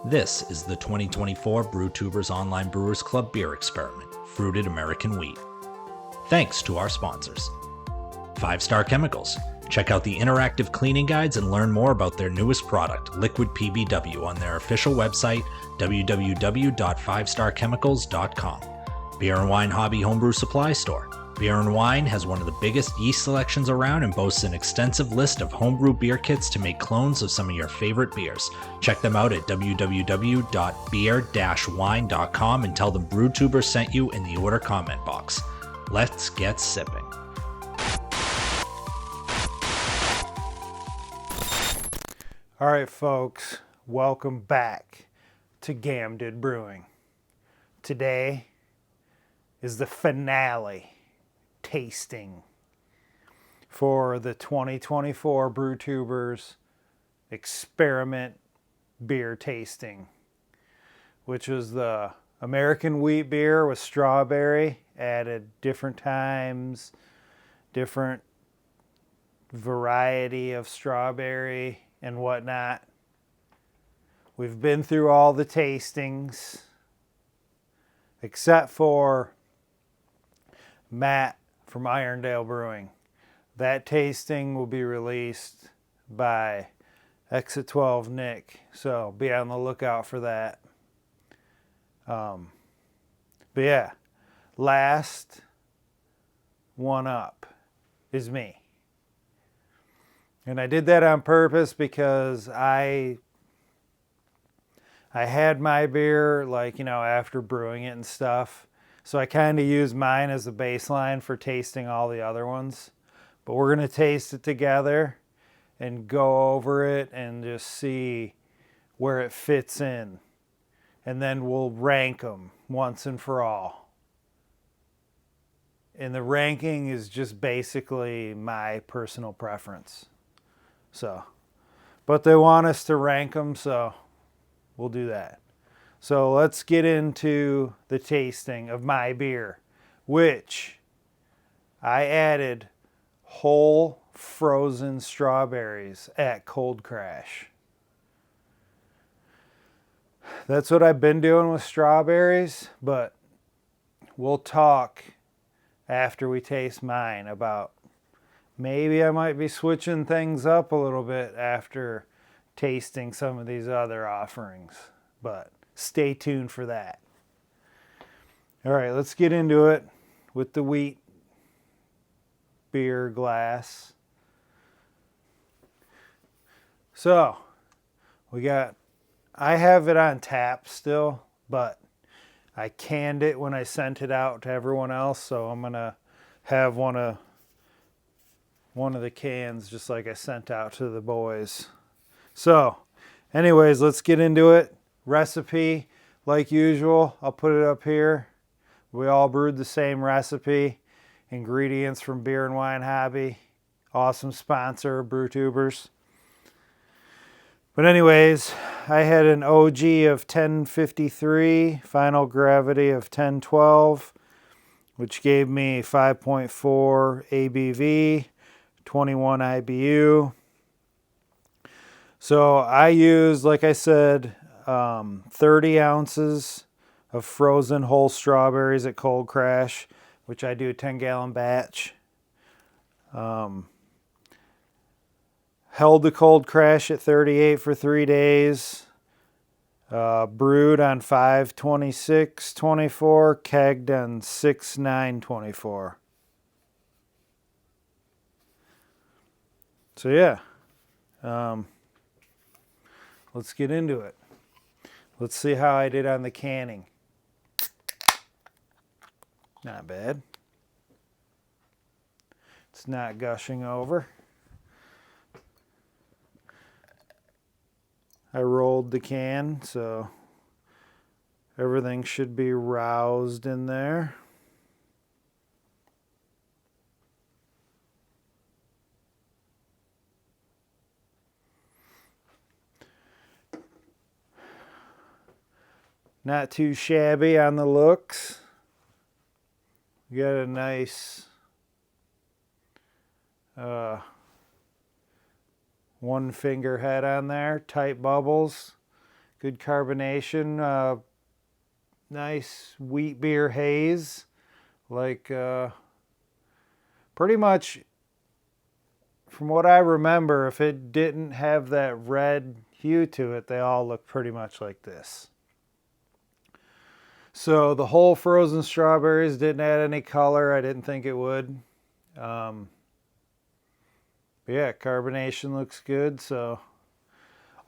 This is the 2024 BrewTubers Online Brewers Club beer experiment, Fruited American Wheat. Thanks to our sponsors. 5 Star Chemicals. Check out the interactive cleaning guides and learn more about their newest product, Liquid PBW, on their official website, www.5starchemicals.com. Beer and Wine Hobby Homebrew Supply Store. Beer and Wine has one of the biggest yeast selections around and boasts an extensive list of homebrew beer kits to make clones of some of your favorite beers. Check them out at www.beer-wine.com and tell them BrewTubers sent you in the order comment box. Let's get sipping. All right, folks, welcome back to Dood Brewing. Today is the finale tasting for the 2024 BrewTubers experiment beer tasting, which was the American wheat beer with strawberry added different times, different variety of strawberry and whatnot. We've been through all the tastings except for Matt from Irondale Brewing. That tasting will be released by Exit12 Nick, so be on the lookout for that. But yeah, last one up is me. And I did that on purpose because I had my beer, after brewing it and stuff. So I kind of used mine as a baseline for tasting all the other ones. But we're going to taste it together and go over it and just see where it fits in. And then we'll rank them once and for all. And the ranking is just basically my personal preference. But they want us to rank them, so we'll do that. So let's get into the tasting of my beer, which I added whole frozen strawberries at Cold Crash. That's what I've been doing with strawberries, but we'll talk after we taste mine about maybe I might be switching things up a little bit after tasting some of these other offerings, but stay tuned for that. All right, let's get into it with the wheat beer glass. So, I have it on tap still, but I canned it when I sent it out to everyone else, so I'm going to have one of the cans just like I sent out to the boys. So, anyways, let's get into it. Recipe, like usual, I'll put it up here. We all brewed the same recipe. Ingredients from Beer and Wine Hobby. Awesome sponsor, BrewTubers. But anyways, I had an OG of 1053, final gravity of 1012, which gave me 5.4 ABV, 21 IBU. So I used, like I said, 30 ounces of frozen whole strawberries at Cold Crash, which I do a 10-gallon batch. Held the Cold Crash at 38 for 3 days. Brewed on 5/26/24, kegged on 6/9/24. So yeah, let's get into it. Let's see how I did on the canning. Not bad. It's not gushing over. I rolled the can, so everything should be roused in there. Not too shabby on the looks. We got a nice one finger head on there, tight bubbles. Good carbonation. Nice wheat beer haze. Like pretty much from what I remember, if it didn't have that red hue to it, they all look pretty much like this. So the whole frozen strawberries didn't add any color. I didn't think it would. But yeah, carbonation looks good. So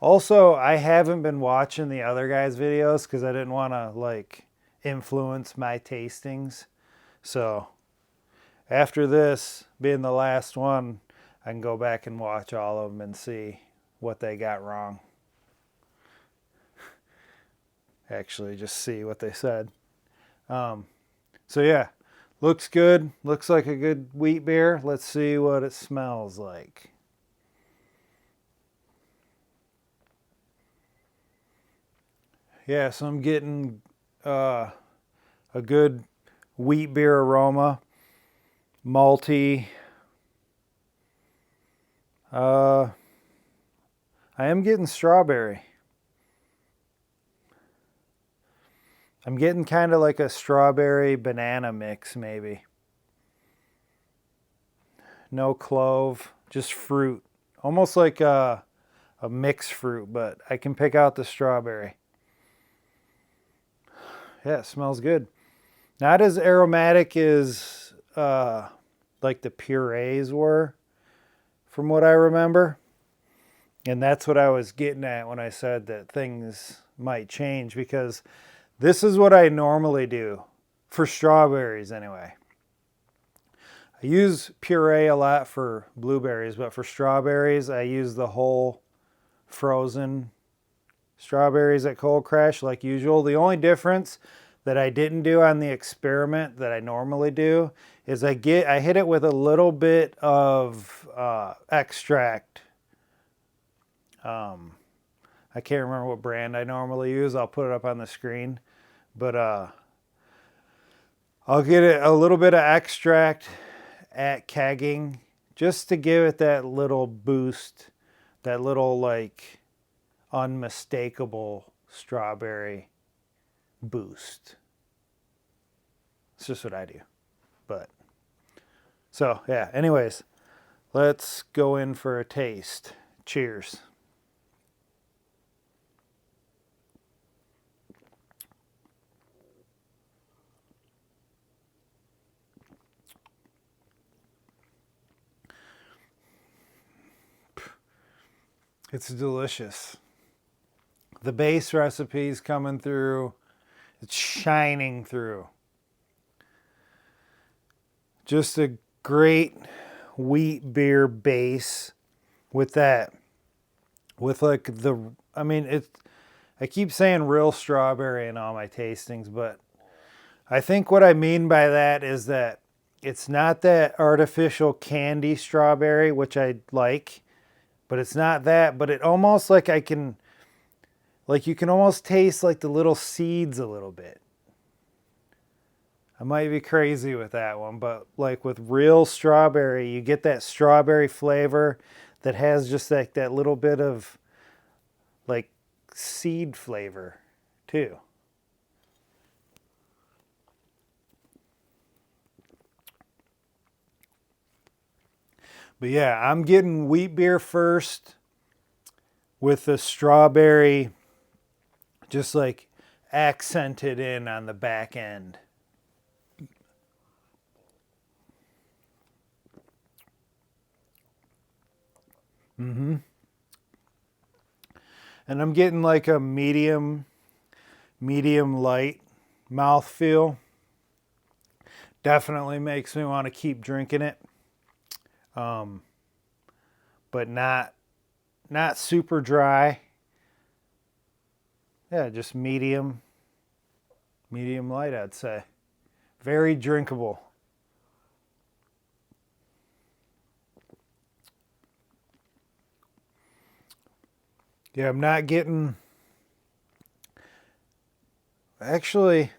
also, I haven't been watching the other guys' videos because I didn't want to like influence my tastings. So after this being the last one, I can go back and watch all of them and see what they got wrong. Actually, just see what they said. So yeah, looks good. Looks like a good wheat beer. Let's see what it smells like. Yeah, so I'm getting a good wheat beer aroma. Malty. I am getting strawberry. I'm getting kind of like a strawberry banana mix maybe. No clove, just fruit. Almost like a mixed fruit, but I can pick out the strawberry. Yeah, it smells good. Not as aromatic as like the purees were, from what I remember. And that's what I was getting at when I said that things might change, because this is what I normally do for strawberries anyway. I use puree a lot for blueberries, but for strawberries, I use the whole frozen strawberries at Cold Crash like usual. The only difference that I didn't do on the experiment that I normally do is I hit it with a little bit of extract. I can't remember what brand I normally use. I'll put it up on the screen. But I'll get it a little bit of extract at kegging just to give it that little boost, that little like unmistakable strawberry boost. It's just what I do. But so yeah, anyways, let's go in for a taste. Cheers. It's delicious. The base recipe's coming through. It's shining through. Just a great wheat beer base with that. With like I keep saying real strawberry in all my tastings, but I think what I mean by that is that it's not that artificial candy strawberry, which I like. But it's not that, but it almost like you can almost taste like the little seeds a little bit. I might be crazy with that one, but like with real strawberry, you get that strawberry flavor that has just like that little bit of like seed flavor too. But yeah, I'm getting wheat beer first with the strawberry just like accented in on the back end. And I'm getting like a medium light mouthfeel. Definitely makes me want to keep drinking it. But not super dry. Yeah, just medium light, I'd say. Very drinkable. Yeah, I'm not getting... Actually...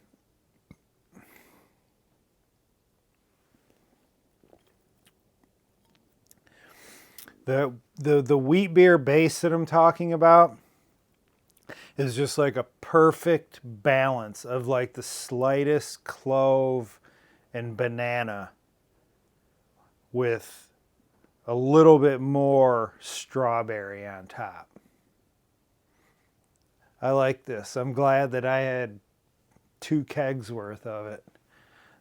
The wheat beer base that I'm talking about is just like a perfect balance of like the slightest clove and banana with a little bit more strawberry on top. I like this. I'm glad that I had 2 kegs worth of it.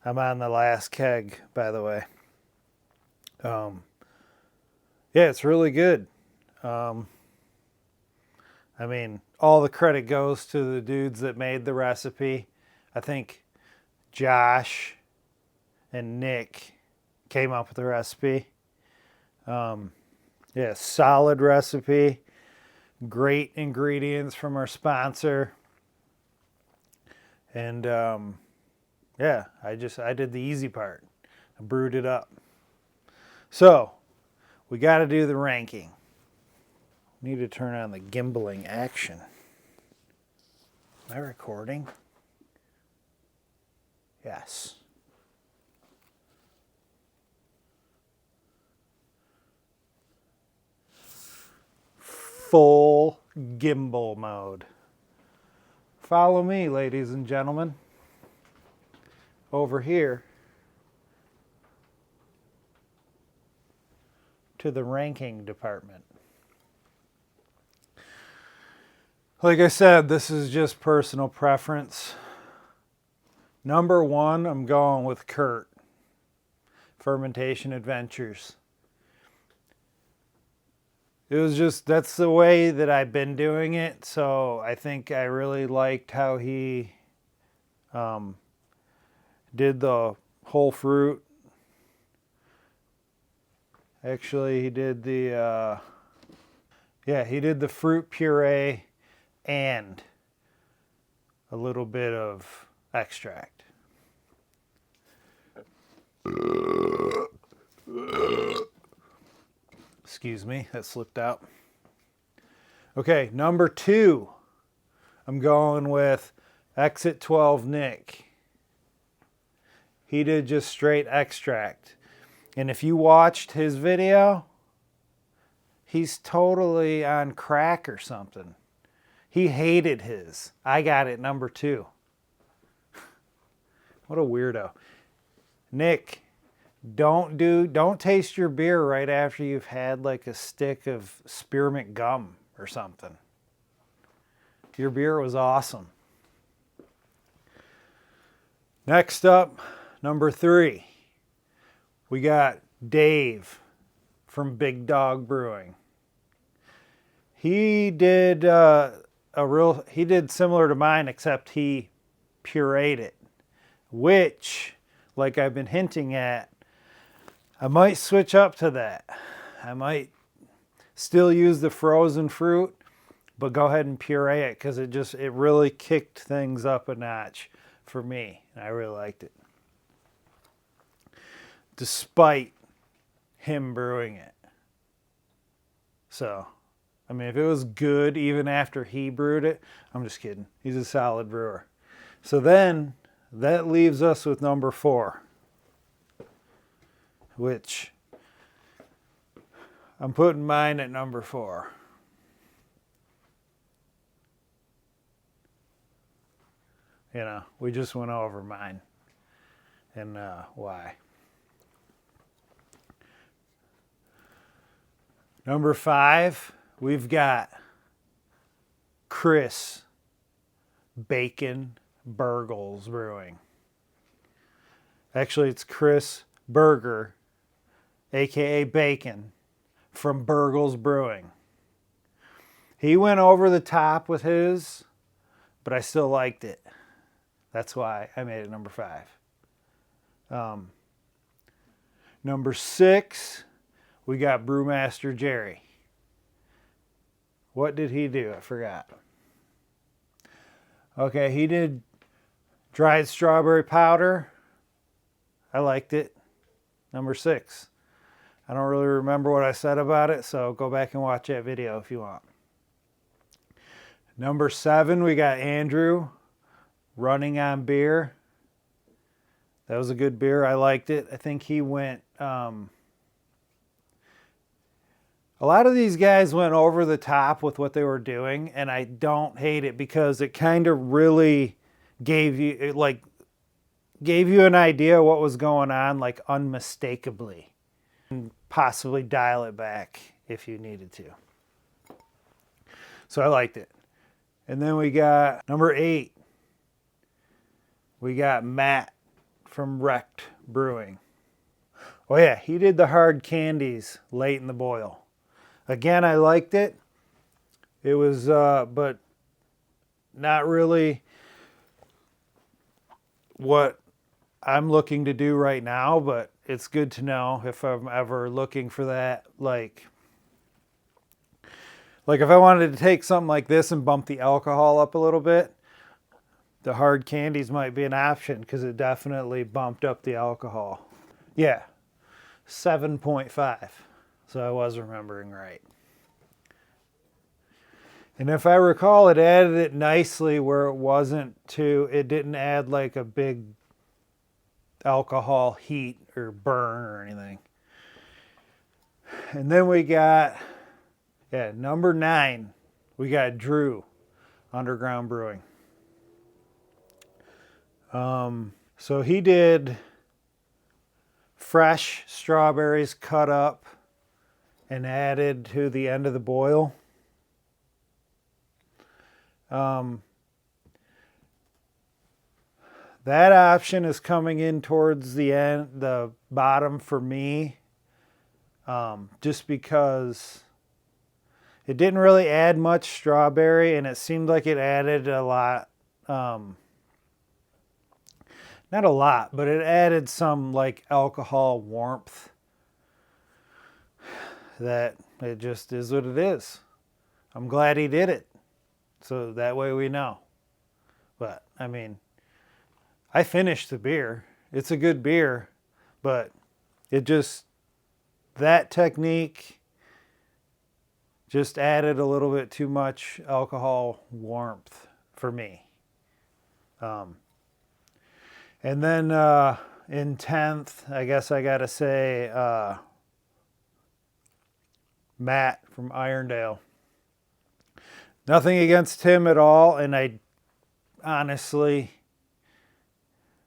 I'm on the last keg, by the way. Yeah, it's really good. I mean, all the credit goes to the dudes that made the recipe. I think Josh and Nick came up with the recipe. Yeah, solid recipe. Great ingredients from our sponsor. And yeah, I did the easy part. I brewed it up. So, we got to do the ranking. Need to turn on the gimbaling action. Am I recording? Yes. Full gimbal mode. Follow me, ladies and gentlemen. Over here to the ranking department. Like I said, this is just personal preference. Number 1, I'm going with Kurt. Fermentation Adventures. It was just, that's the way that I've been doing it. So I think I really liked how he did the whole fruit. Actually, he did the, he did the fruit puree and a little bit of extract. Excuse me, that slipped out. Okay, number 2, I'm going with Exit12 Nick. He did just straight extract. And if you watched his video, he's totally on crack or something. He hated his. I got it number 2. What a weirdo. Nick, don't taste your beer right after you've had like a stick of spearmint gum or something. Your beer was awesome. Next up, number 3. We got Dave from Big Dog Brewing. He did he did similar to mine, except he pureed it, which, like I've been hinting at, I might switch up to that. I might still use the frozen fruit, but go ahead and puree it, because it really kicked things up a notch for me. I really liked it. Despite him brewing it. So, I mean, if it was good even after he brewed it, I'm just kidding. He's a solid brewer. So then, that leaves us with number 4, which I'm putting mine at number 4. You know, we just went over mine and why. Number 5, we've got Chris Bacon Burgles Brewing. Actually, it's Chris Burger, aka Bacon, from Burgles Brewing. He went over the top with his, but I still liked it. That's why I made it number 5. Number 6, we got Brewmaster Jerry. What did he do? I forgot. Okay, he did dried strawberry powder. I liked it. Number 6. I don't really remember what I said about it, so go back and watch that video if you want. Number 7, we got Andrew, Running on Beer. That was a good beer. I liked it. I think he went A lot of these guys went over the top with what they were doing, and I don't hate it because it kind of really gave you an idea what was going on, like unmistakably, and possibly dial it back if you needed to. So I liked it. And then we got number 8. We got Matt from Wrecked Brewing. Oh yeah, he did the hard candies late in the boil. Again, I liked it. It was, but not really what I'm looking to do right now, but it's good to know if I'm ever looking for that. Like if I wanted to take something like this and bump the alcohol up a little bit, the hard candies might be an option because it definitely bumped up the alcohol. Yeah, 7.5. So I was remembering right. And if I recall, it added it nicely where it didn't add like a big alcohol heat or burn or anything. And then we got, number 9, we got Drew, Underground Brewing. So he did fresh strawberries cut up and added to the end of the boil. That option is coming in towards the bottom for me, just because it didn't really add much strawberry, and it seemed like it added a lot, not a lot, but it added some like alcohol warmth that it just is what it is. I'm glad he did it, so that way we know. But I mean, I finished the beer. It's a good beer, but that technique just added a little bit too much alcohol warmth for me. And then in 10th, I guess I got to say Matt from Irondale. Nothing against him at all, and I honestly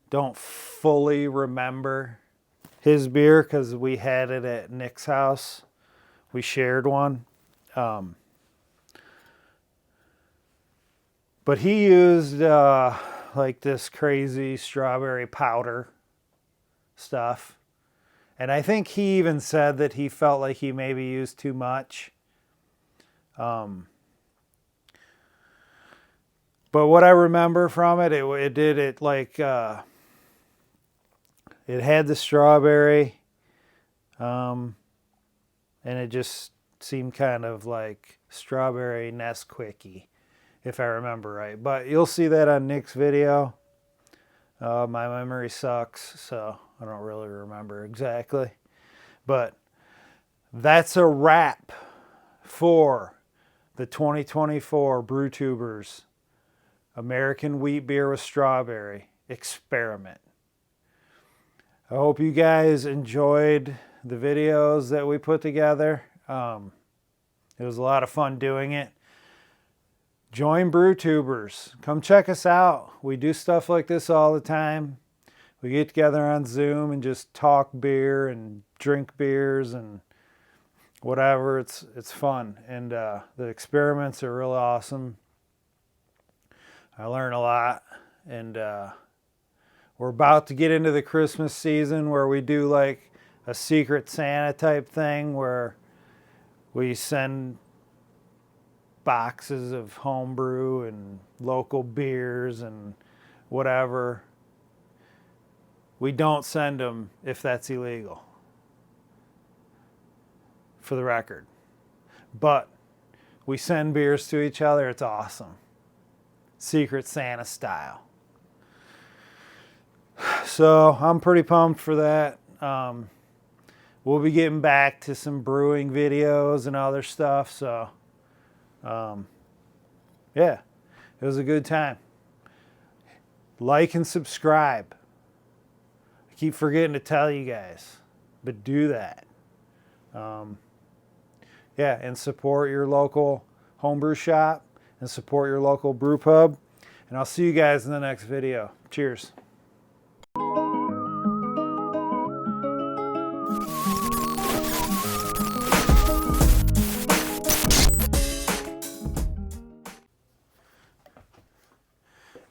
don't fully remember his beer because we had it at Nick's house. We shared one. But he used like this crazy strawberry powder stuff. And I think he even said that he felt like he maybe used too much. But what I remember from it, it did it like, it had the strawberry, and it just seemed kind of like strawberry Nesquik-y, if I remember right. But you'll see that on Nick's video. My memory sucks, so I don't really remember exactly. But that's a wrap for the 2024 BrewTubers American Wheat Beer with Strawberry Experiment. I hope you guys enjoyed the videos that we put together. It was a lot of fun doing it. Join BrewTubers. Come check us out. We do stuff like this all the time. We get together on Zoom and just talk beer and drink beers and whatever. It's fun. And the experiments are really awesome. I learn a lot. And we're about to get into the Christmas season where we do like a Secret Santa type thing where we send boxes of homebrew and local beers and whatever. We don't send them if that's illegal, for the record. But we send beers to each other. It's awesome. Secret Santa style. So I'm pretty pumped for that. We'll be getting back to some brewing videos and other stuff. So, yeah, it was a good time. Like and subscribe. I keep forgetting to tell you guys, but do that. Yeah, and support your local homebrew shop and support your local brew pub. And I'll see you guys in the next video. Cheers.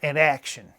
And action.